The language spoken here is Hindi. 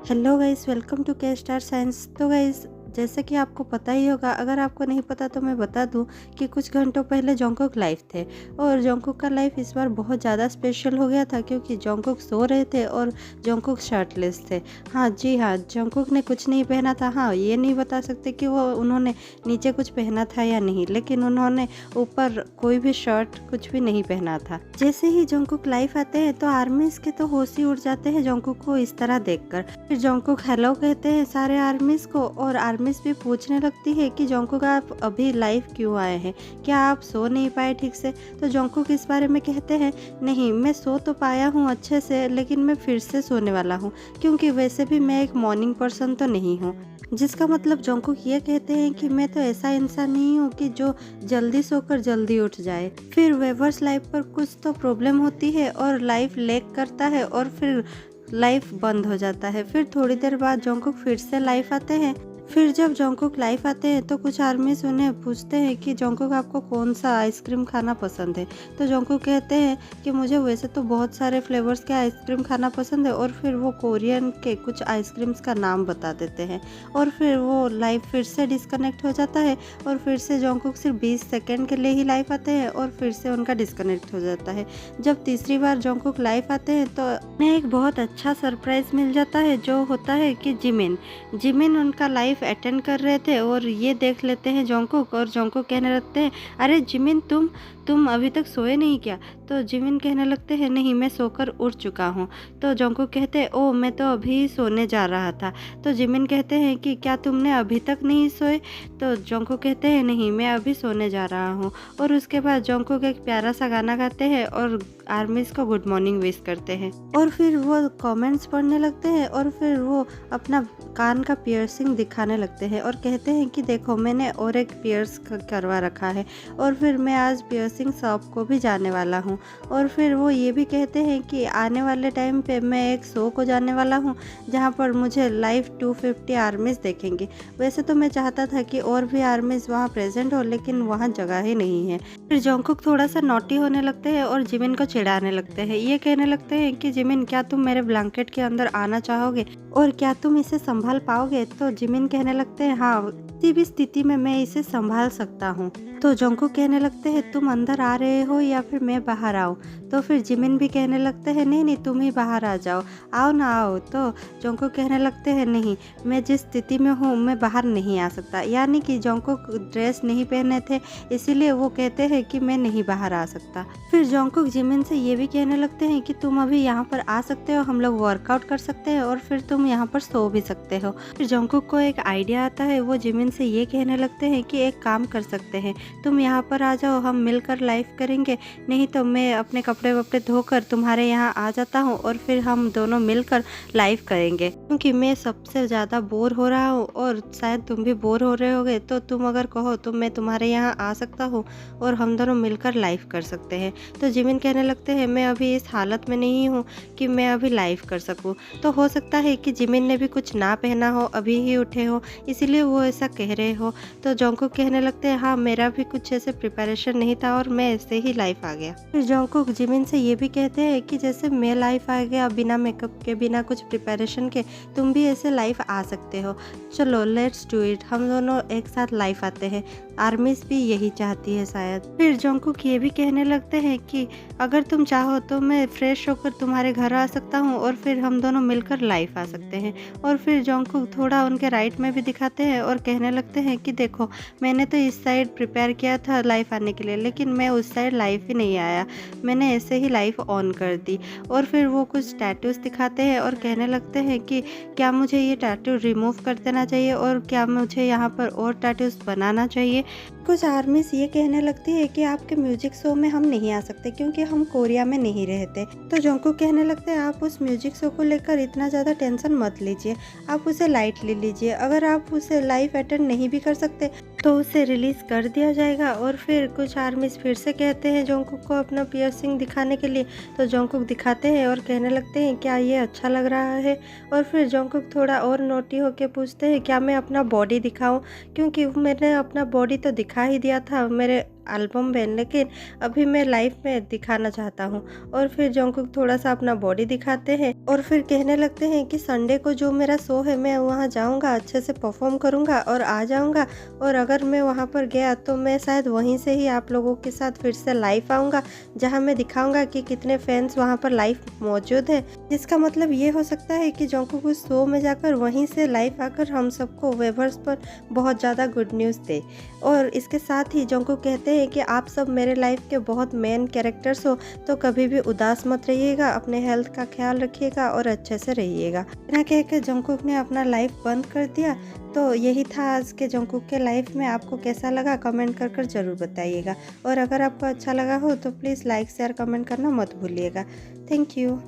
हेलो गाइस, वेलकम टू के स्टार साइंस। तो गाइस, जैसे कि आपको पता ही होगा, अगर आपको नहीं पता तो मैं बता दूं कि कुछ घंटों पहले जंगकुक लाइव थे और जंगकुक का लाइव इस बार बहुत ज़्यादा स्पेशल हो गया था क्योंकि जंगकुक सो रहे थे और जंगकुक शर्टलेस थे। हाँ जी हाँ, जंगकुक ने कुछ नहीं पहना था। हाँ, ये नहीं बता सकते कि वो उन्होंने नीचे कुछ पहना था या नहीं, लेकिन उन्होंने ऊपर कोई भी शर्ट कुछ भी नहीं पहना था। जैसे ही जंगकुक लाइव आते हैं तो आर्मीज के तो होश ही उड़ जाते हैं जंगकुक को इस तरह देखकर। फिर जंगकुक हेलो कहते हैं सारे आर्मीज को और आर्मीज भी पूछने लगती है कि जंगकुक आप अभी लाइव क्यों आए हैं, क्या आप सो नहीं पाए ठीक से। तो जंगकुक इस बारे में कहते हैं, नहीं मैं सो तो पाया हूँ अच्छे से, लेकिन मैं फिर से सोने वाला हूँ क्योंकि वैसे भी मैं एक मॉर्निंग पर्सन तो नहीं हूँ। जिसका मतलब जंगकुक ये कहते हैं कि मैं तो ऐसा इंसान नहीं हूँ कि जो जल्दी सोकर जल्दी उठ जाए। फिर वेवर्स लाइव पर कुछ तो प्रॉब्लम होती है और लाइव लैग करता है और फिर लाइफ बंद हो जाता है। फिर थोड़ी देर बाद जंगकुक फिर से लाइव आते हैं। फिर जब जंगकुक लाइव आते हैं तो कुछ आर्मीज उन्हें पूछते हैं कि जंगकुक आपको कौन सा आइसक्रीम खाना पसंद है। तो जंगकुक कहते हैं कि मुझे वैसे तो बहुत सारे फ्लेवर्स के आइसक्रीम खाना पसंद है, और फिर वो कोरियन के कुछ आइसक्रीम्स का नाम बता देते हैं। और फिर वो लाइव फिर से डिस्कनेक्ट हो जाता है और फिर से जंगकुक सिर्फ 20 सेकेंड के लिए ही लाइव आते हैं और फिर से उनका डिस्कनेक्ट हो जाता है। जब तीसरी बार जंगकुक लाइव आते हैं तो उन्हें एक बहुत अच्छा सरप्राइज मिल जाता है, जो होता है कि जिमिन उनका लाइव अटेंड कर रहे थे और ये देख लेते हैं जंगकुक, और जंगकुक कहने लगते हैं, अरे जिमिन तुम अभी तक सोए नहीं क्या। तो जिमिन कहने लगते हैं, नहीं मैं सोकर उठ चुका हूँ। तो जंगकुक कहते हैं, ओह मैं तो अभी सोने जा रहा था। तो जिमिन कहते हैं कि क्या तुमने अभी तक नहीं सोए। तो जंगकुक कहते हैं, नहीं मैं अभी सोने जा रहा हूँ। और उसके बाद जंगकुक एक प्यारा सा गाना गाते हैं और आर्मीज को गुड मॉर्निंग विश करते हैं और फिर वो कमेंट्स पढ़ने लगते हैं और फिर वो अपना कान का पियर्सिंग दिखाने लगते हैं और कहते हैं कि देखो मैंने और एक पियर्स करवा रखा है और फिर मैं आज पियर्सिंग शॉप को भी जाने वाला हूँ। और फिर वो ये भी कहते हैं कि आने वाले टाइम पे मैं एक शो को जाने वाला हूँ जहाँ पर मुझे लाइव 250 आर्मीज देखेंगे। वैसे तो मैं चाहता था कि और भी आर्मीज वहाँ प्रेजेंट हो, लेकिन वहाँ जगह ही नहीं है। फिर जंगकुक थोड़ा सा नॉटी होने लगते हैं और जिमिन को चिढ़ाने लगते हैं। ये कहने लगते हैं कि जिमिन क्या तुम मेरे ब्लैंकेट के अंदर आना चाहोगे और क्या तुम इसे संभाल पाओगे। तो जिमिन कहने लगते हैं, हाँ किसी भी स्थिति में मैं इसे संभाल सकता हूँ। तो जंगकुक कहने लगते हैं, तुम अंदर आ रहे हो या फिर मैं बाहर आऊँ। तो फिर जिमिन भी कहने लगते हैं, नहीं नहीं तुम ही बाहर आ जाओ, आओ ना आओ। तो जंगकुक कहने लगते हैं, नहीं मैं जिस स्थिति में हूँ मैं बाहर नहीं आ सकता। यानी कि जंगकुक ड्रेस नहीं पहने थे, इसीलिए वो कहते हैं कि मैं नहीं बाहर आ सकता। फिर जंगकुक जिमिन से ये भी कहने लगते हैं कि तुम अभी यहाँ पर आ सकते हो, हम लोग वर्कआउट कर सकते हैं और फिर तुम यहाँ पर सो भी सकते हो। फिर जंगकुक को एक आइडिया आता है, वो जिमिन से ये कहने लगते हैं कि एक काम कर सकते हैं, तुम यहाँ पर आ जाओ, हम मिलकर लाइव करेंगे। नहीं तो मैं अपने कपड़े वपड़े धोकर तुम्हारे यहाँ आ जाता हूँ और फिर हम दोनों मिलकर लाइव करेंगे, क्योंकि मैं सबसे ज़्यादा बोर हो रहा हूँ और शायद तुम भी बोर हो रहे होगे। तो तुम अगर कहो तो मैं तुम्हारे यहाँ आ सकता हूँ और हम दोनों मिलकर लाइव कर सकते हैं। तो जिमिन कहने लगते हैं, मैं अभी इस हालत में नहीं हूँ कि मैं अभी लाइव कर सकूँ। तो हो सकता है कि जिमिन ने भी कुछ ना पहना हो, अभी ही उठे हो, इसीलिए वो ऐसा कह रहे हो। तो जंगकुक कहने लगते हैं, हाँ मेरा भी कुछ ऐसे प्रिपरेशन नहीं था और मैं ऐसे ही लाइव आ गया। फिर जंगकुक जिमिन से ये भी कहते हैं कि जैसे मैं लाइव आ गया बिना मेकअप के, बिना कुछ प्रिपरेशन के, तुम भी ऐसे लाइव आ सकते हो। चलो लेट्स डू इट, हम दोनों एक साथ लाइव आते हैं। आर्मीज भी यही चाहती है शायद। फिर जंगकुक ये भी कहने लगते हैं कि अगर तुम चाहो तो मैं फ्रेश होकर तुम्हारे घर आ सकता हूँ और फिर हम दोनों मिलकर लाइव आ सकते हैं। और फिर जंगकुक थोड़ा उनके राइट में भी दिखाते हैं और कहने लगते हैं कि देखो मैंने तो इस साइड प्रिपेयर किया था लाइव आने के लिए, लेकिन मैं उस साइड लाइव ही नहीं आया, मैंने ऐसे ही लाइव ऑन कर दी। और फिर वो कुछ टैटूज दिखाते हैं और कहने लगते हैं कि क्या मुझे ये टैटू रिमूव कर देना चाहिए और क्या मुझे यहाँ पर और टैटूज बनाना चाहिए। कुछ आर्मीज ये कहने लगती है कि आपके म्यूजिक शो में हम नहीं आ सकते क्योंकि हम कोरिया में नहीं रहते। तो जंगकुक कहने लगते हैं, आप उस म्यूजिक शो को लेकर इतना ज़्यादा टेंशन मत लीजिए, आप उसे लाइट ले लीजिए। अगर आप उसे लाइव अटेंड नहीं भी कर सकते तो उसे रिलीज कर दिया जाएगा। और फिर कुछ आर्मीज फिर से कहते हैं जंगकुक को अपना पियर्सिंग दिखाने के लिए। तो जंगकुक दिखाते हैं और कहने लगते हैं, क्या ये अच्छा लग रहा है। और फिर जंगकुक थोड़ा और नोटी होके पूछते हैं, क्या मैं अपना बॉडी दिखाऊं, क्योंकि मैंने अपना बॉडी तो दिखा ही दिया था मेरे एल्बम में, लेकिन अभी मैं लाइव में दिखाना चाहता हूँ। और फिर जंगकुक थोड़ा सा अपना बॉडी दिखाते हैं और फिर कहने लगते हैं कि संडे को जो मेरा शो है मैं वहाँ जाऊँगा, अच्छे से परफॉर्म करूँगा और आ जाऊँगा। और अगर मैं वहाँ पर गया तो मैं शायद वहीं से ही आप लोगों के साथ फिर से लाइव आऊँगा, जहाँ मैं दिखाऊँगा कि कितने फैंस वहाँ पर लाइव मौजूद हैं। जिसका मतलब ये हो सकता है कि जंगकुक उस शो में जाकर वहीं से लाइव आकर हम सबको वेवर्स पर बहुत ज़्यादा गुड न्यूज़ दे। और इसके साथ ही जंगकुक कहते हैं कि आप सब मेरे लाइफ के बहुत मेन कैरेक्टर्स हो, तो कभी भी उदास मत रहिएगा, अपने हेल्थ का ख्याल रखिएगा और अच्छे से रहिएगा। इतना कह के जंगकुक ने अपना लाइफ बंद कर दिया। तो यही था आज के जंगकुक के लाइफ में। आपको कैसा लगा कमेंट कर ज़रूर बताइएगा। और अगर आपको अच्छा लगा हो तो प्लीज़ लाइक शेयर कमेंट करना मत भूलिएगा। Thank you.